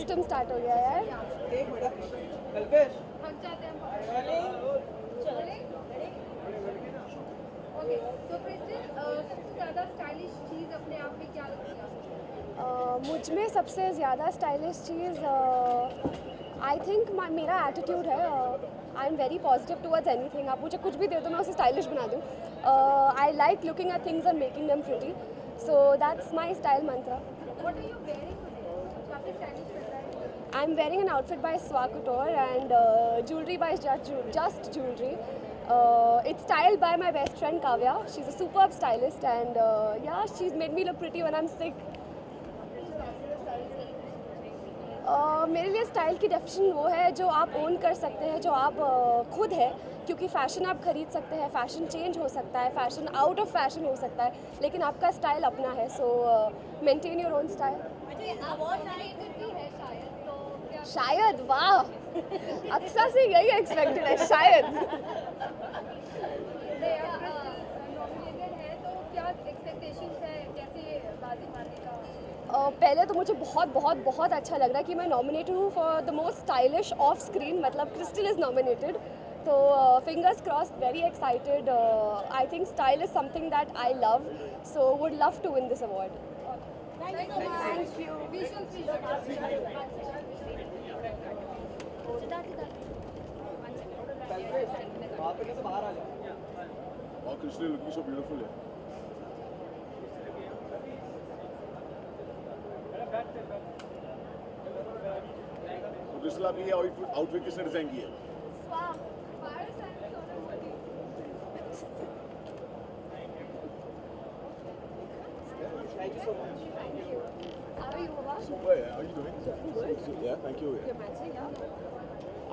System start हो गया यार। एक मिनट कल्पेश हम जाते हैं ओके सो क्रिस्टल सबसे ज़्यादा स्टाइलिश चीज़ अपने आप में क्या लगती है आपको? मुझ में सबसे ज़्यादा स्टाइलिश चीज़ आई थिंक मेरा एटीट्यूड है। I am very positive towards anything. आप मुझे कुछ भी दे दो मैं उसे स्टाइलिश बना दूँ। I like looking at things and making them pretty, so that's my style mantra. What are you wearing today? काफ़ी स्टाइलिश लग रहा है। I am wearing an outfit by Swa Couture and jewelry by Just Jewelry. It's styled by my best friend Kavya. She's a superb stylist and yeah, she's made me look pretty when I'm sick. मेरे लिए style की definition वो है जो आप own कर सकते हैं, जो आप खुद है, क्योंकि फ़ैशन आप खरीद सकते हैं, फ़ैशन चेंज हो सकता है, फ़ैशन आउट ऑफ फैशन हो सकता है, लेकिन आपका स्टाइल अपना है। सो मेंटेन योर ओन स्टाइल। शायद, वाह, अक्सर से यही एक्सपेक्टेड है, शायद। नॉमिनेटेड है तो क्या एक्सपेक्टेशंस है, कैसे बाजी मारने का? पहले तो मुझे बहुत बहुत बहुत अच्छा लग रहा है कि मैं नॉमिनेटेड हूँ for the most stylish off screen, मतलब क्रिस्टल इज़ नॉमिनेटेड, तो fingers crossed, very excited. I think style is something that I love, so would love to win this award. Thank you. वहाँ पे कैसे बाहर आ जाओ। Wow, Krishna, looking so beautiful. Yeah. तो Krishna, आप ये आउटफिट किसने डिजाइन की है? Thank you so much. Super. Yeah. How are you doing? Yeah. Thank you. Yeah.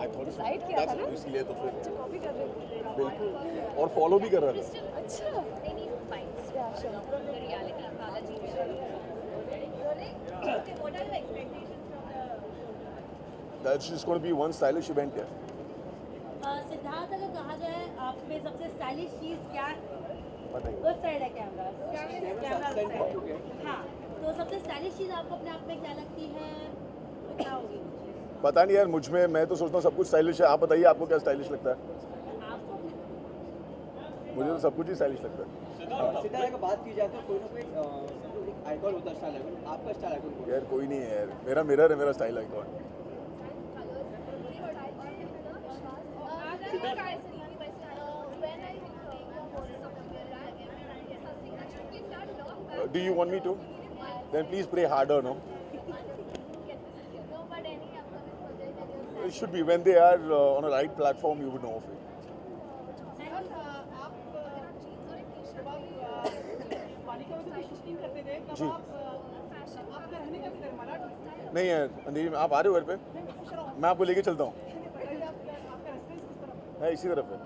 I thought Decide किया था ना? इसलिए तो फिर कॉपी कर रहे हो? बिल्कुल और फॉलो भी कर रहा था। अच्छा, yeah, sure. That's just going to be one stylish event. Yeah. Siddharth, अगर कहा जाए आप में सबसे स्टाइलिश चीज़ क्या है? बताइए। उस साइड है कैमरा हाँ, तो सबसे स्टाइलिश चीज़ आपको अपने आप में क्या लगती है, तो क्या होगी? पता नहीं यार, मुझ में मैं तो सोचता हूँ सब कुछ स्टाइलिश है। आप बताइए आपको क्या स्टाइलिश लगता है? आपको मुझे तो सब कुछ ही स्टाइलिश लगता है। सीधा अगर बात की जाए तो कोई ना कोई एक आइकॉन होता है स्टाइल आइकॉन। आपका स्टाइल आइकॉन कौन है? यार कोई नहीं है यार, मेरा मिरर है, मेरा style icon. Do you want me to? Then please pray harder, no? It should be when they are on a right platform, you would know of it. जी नहीं है अंधेरी में। आप आ रहे हो घर पे? मैं आपको लेके चलता हूँ। है इसी तरफ है।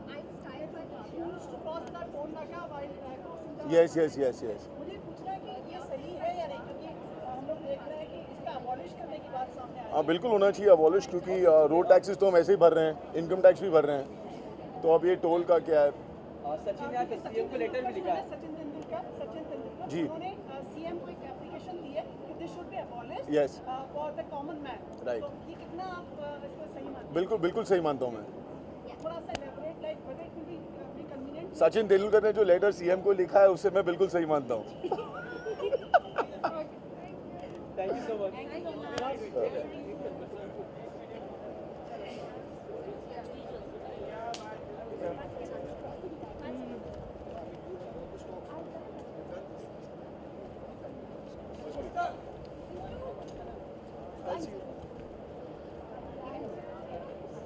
Yes yes yes yes. हाँ बिल्कुल होना चाहिए अबॉलिश, क्योंकि रोड टैक्सेस तो हम ऐसे ही भर रहे हैं, इनकम टैक्स भी भर रहे हैं, तो अब ये टोल का क्या है? सचिन ने आके सीएम को लेटर भी लिखा है। सचिन तेंदुलकर जी। उन्होंने सीएम को एक एप्लीकेशन दी है कि this should be abolished Yes. For the common man. Right. तो ये कितना आप इसको सही मानते हैं? बिल्कुल बिल्कुल सही मानता हूँ मैं। थोड़ा सा elaborate like whether it will be convenient. Sachin Tendulkar ने जो लेटर सीएम को लिखा है उससे मैं बिल्कुल सही मानता हूँ। Thank you so much.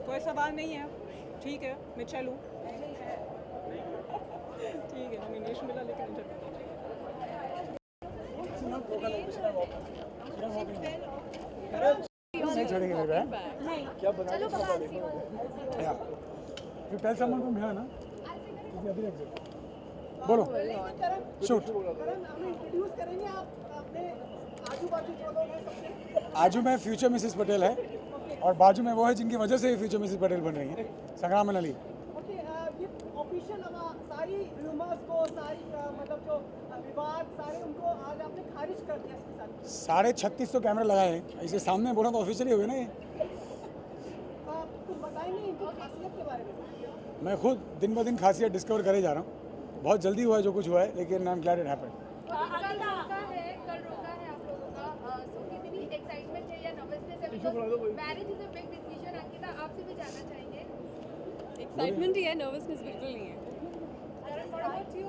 कोई सवाल नहीं है, ठीक है मैं चलूँ। ठीक है, नॉमिनेशन मिला लेकिन नहीं छोड़ेंगे मेरे को। क्या बना? चलो बाहर से। You tell someone from here, ना? अभी रख दो। बोलो। शूट। हमें इंट्रोड्यूस करेंगे आप अपने आजू बाजू जो लोग हैं सबसे। आजू में फ्यूचर मिसेस पटेल है और बाजू में वो है जिनकी वजह से ये फ्यूचर मिसेस पटेल बन रही हैं, संग्राम अली। ओके, ये ऑफिशियल सारी रूमर्स को सारी मतलब जो विवाद सारे उनको आज आपने खारिज कर दिया इसके साथ। 3650 कैमरे लगाए हैं, इसे सामने बोला तो ऑफिशियली हो गया ना ये। आप कुछ बताएंगे इनकी खासियत के बारे में? मैं खुद दिन ब दिन खासियत डिस्कवर करे जा रहा हूँ। बहुत जल्दी हुआ है जो कुछ हुआ है, लेकिन I am glad it happened. कल रोका है आप लोगों का, सो कितनी एक्साइटमेंट है या नर्वसनेस है? Because marriage is a big decision. Ankita, आपसे भी जानना चाहेंगे। एक्साइटमेंट ही है, नर्वसनेस बिल्कुल नहीं है।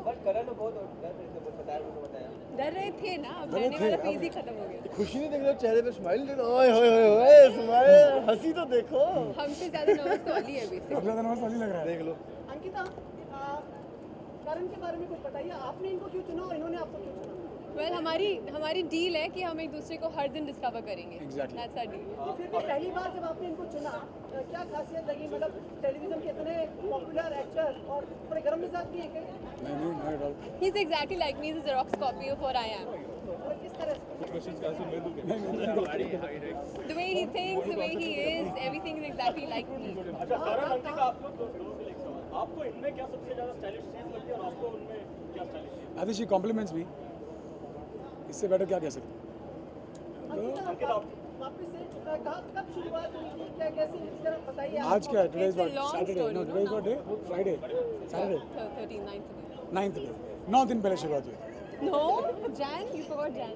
बट करण बहुत डर रहे थे, बताया उन्होंने बताया। डर रहे थे ना, अब डरे डरने थे, वाला अब- फेज ही खत्म हो गया। खुशी नहीं देख रहे हो चेहरे पे, स्माइल दे रहे हो। ओए होए होए होए, स्माइल, हंसी तो देखो। हमसे ज्यादा नर्वस तो अली है बेसिकली। अब ज़्यादा नर्वस वाली लग रहा है। देख लो। अंकिता, करण के बारे में कुछ बताइए, आपने इनको क्यों चुना और इन्होंने आपको क्यों चुना? वेल हमारी डील है कि हम एक दूसरे को हर दिन डिस्कवर करेंगे। Exactly. That's our deal. तो फिर भी पहली बार जब आपने इनको चुना, क्या खासियत लगी? मतलब टेलीविजन के इतने पॉपुलर एक्टर और बड़े गर्म मिजाज भी है, नहीं not at all. He is exactly like me, is a xerox copy of what I am. और किस तरह से? The way he thinks, the way he is, everything is exactly like me. आपको इनमें क्या सबसे ज्यादा स्टाइलिश चीज लगती है और आपको उनमें क्या stylish? I think she compliments me. इससे बेटर क्या कह सकते हैं? अंकिता, वापस से कब शुरुआत हुई थी, क्या कैसे, जरा बताइए। आज क्या है? Today is It's a what? long Saturday. story, no, no? Today is what day? Friday, Saturday, 13th, 9th day. 9 दिन पहले शुरुआत हुई। 9th. No, Jan, you forgot Jan.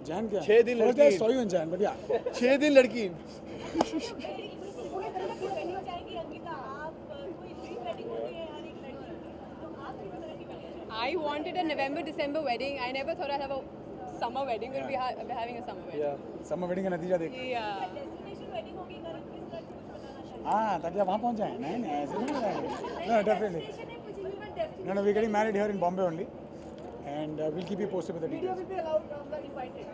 Jain क्या? 6 दिन First day I लड़की। saw you in Jan, but yeah. 6 दिन लड़की। I wanted a November-December wedding. I never thought I'd have a summer wedding. We're having a summer wedding. Summer wedding का नतीजा देख। Yeah. हाँ, ताकि आप वहाँ पहुँच जाएं। नहीं नहीं, ऐसे नहीं जाएंगे। No, definitely. No, no, we're getting married here in Bombay only, and we'll keep you posted with the video details. भी अलाउड इनवाइटेड।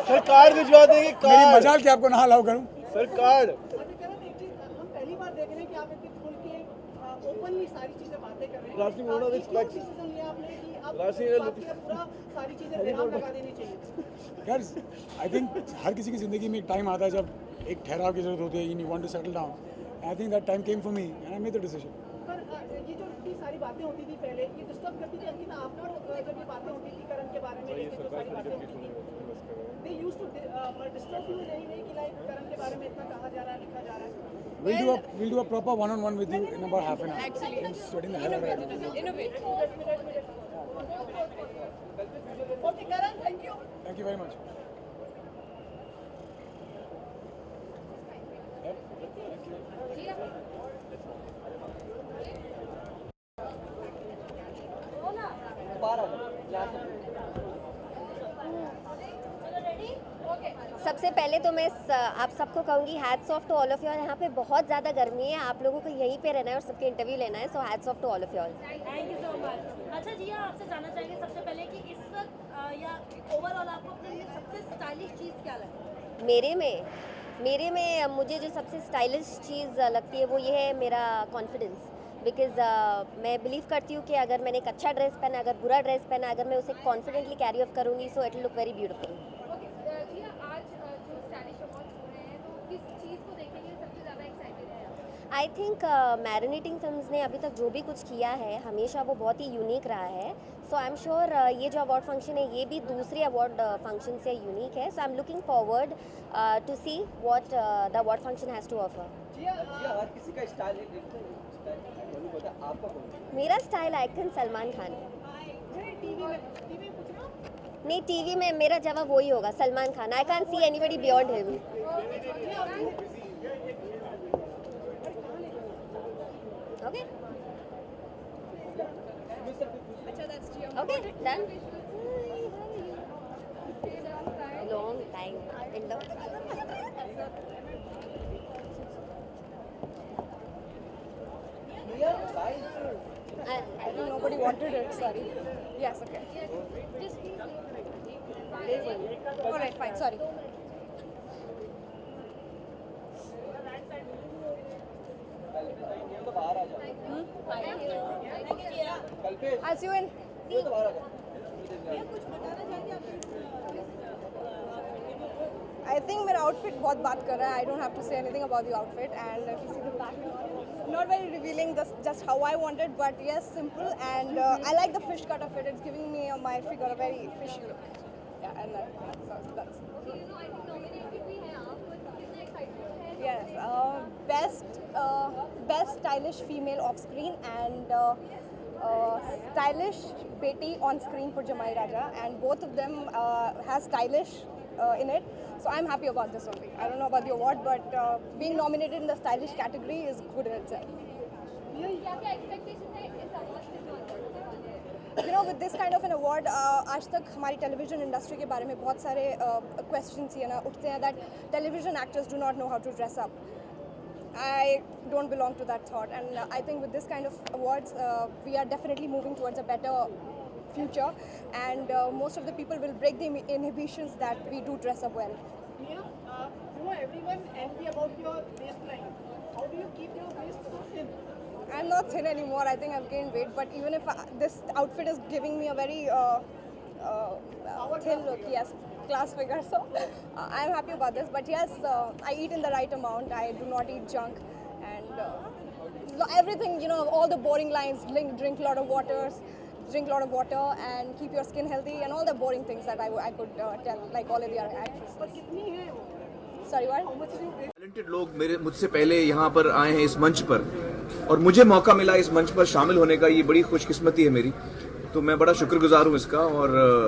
सर कार्ड भिजवा देंगे, मेरी कार्ड। मजाल कि आपको ना अलाउ करूँ। Sir card. अच्छा करण, एक चीज हम पहली बार देख रहे हैं कि आप इतनी खुल के ओपनली सारी चीजें बातें कर रहे हैं। Last thing, one of the क्यों specs- डिसीजन लिया आपने कि अब Last thing, इस बात पे पूरा सारी चीजें बेराम लगा देनी चाहिए? यार, आई थिंक हर किसी की ज़िंदगी में एक टाइम आता है जब एक ठहराव की ज़रूरत होती है। You want to settle down. I think that time came for me and I made the decision. पर ये जो इतनी सारी बातें होती थी पहले, ये डिस्टर्ब करती थी अंकिता आपको? जब ये बातें होती थी करण के बारे में, ये जो सारी बातें होती थी, they used to disturb you यही नहीं कि लाइक करण के बारे में इतना कहा जा रहा है, लिखा जा रहा है? We'll do a proper one-on-one with you in about half an hour. Actually, I'm sweating the hell out of it. Innovate. Okay Karan, thank you. Thank you very much. बाहर आ जाओ, यहाँ से। सबसे पहले तो मैं आप सबको कहूँगी hats off to all of you. यहाँ पे बहुत ज़्यादा गर्मी है, आप लोगों को यहीं पे रहना है और सबके इंटरव्यू लेना है, सो hats off to all of you. Thank you so much. अच्छा जी, आपसे जानना चाहेंगे सबसे पहले कि इस वक्त या ओवरऑल आपको अपने लिए सबसे स्टाइलिश चीज़ क्या लगता है? मेरे में मुझे जो सबसे स्टाइलिश चीज़ लगती है वो ये है मेरा कॉन्फिडेंस। बिकॉज मैं बिलीव करती हूँ कि अगर मैंने एक अच्छा ड्रेस पहना, अगर बुरा ड्रेस पहना, अगर मैं उसे कॉन्फिडेंटली कैरी ऑफ करूँगी, so it will look very beautiful. Okay जी, आज जो स्टाइलिश अवार्ड्स हो रहे हैं, तो किस चीज़ को देखने के लिए सबसे ज़्यादा एक्साइटेड है आप? आई थिंक मैरिनेटिंग फिल्म्स ने अभी तक जो भी कुछ किया है हमेशा वो बहुत ही यूनिक रहा है। सो आई एम श्योर ये जो अवार्ड फंक्शन है ये भी दूसरे अवार्ड फंक्शन से यूनिक है। So I am looking forward to see what the award function has to offer. जी हर किसी का स्टाइल है, देखो स्टाइल होता है, आपका कौन सा? मेरा स्टाइल आइकन सलमान खान है। नहीं, टीवी में मेरा जवाब वही होगा, Salman Khan. I can see anybody beyond him. Okay okay done. Long time in the I think nobody wanted it. Sorry. Yes. Okay. All right. Fine. Sorry. तो बाहर आ जाओ, Kalpesh I'll see you in. ये तो बाहर आ जाओ। I आई थिंक मेरा आउटफिट बहुत बात कर रहा है. I don't have to say anything about the outfit and if you see the back not very revealing just how I wanted, but yes, simple, and I like the fish cut of it. It's giving me my figure a very fishy look. Yeah, and that's yes, best stylish female off screen and stylish Beti on screen for Jamai Raja, and both of them has stylish in it. So I'm happy about this only. I don't know about the award, but being nominated in the stylish category is good in itself. क्या expectation है इस award से? You know, with this kind of an award, आज तक हमारी television industry के बारे में बहुत सारे क्वेश्चंस ये ना उठते हैं that television actors do not know how to dress up. I don't belong to that thought, and I think with this kind of awards, we are definitely moving towards a better future, and most of the people will break the inhibitions that we do dress up well. Mia, everyone envy about your waistline. How do you keep your waist so thin? I'm not thin anymore. I think I've gained weight, but even if this outfit is giving me a very thin look, yes, class figure. So I'm happy about this. But yes, I eat in the right amount. I do not eat junk, and everything. You know, all the boring lines: drink a lot of water, and keep your skin healthy, and all the boring things that I could tell, like all of the other actresses. Sorry, what? Talented लोग मुझसे पहले यहाँ पर आए हैं इस मंच पर, और मुझे मौका मिला इस मंच पर शामिल होने का. ये बड़ी खुशकिस्मती है मेरी, तो मैं बड़ा शुक्रगुजार हूँ इसका. और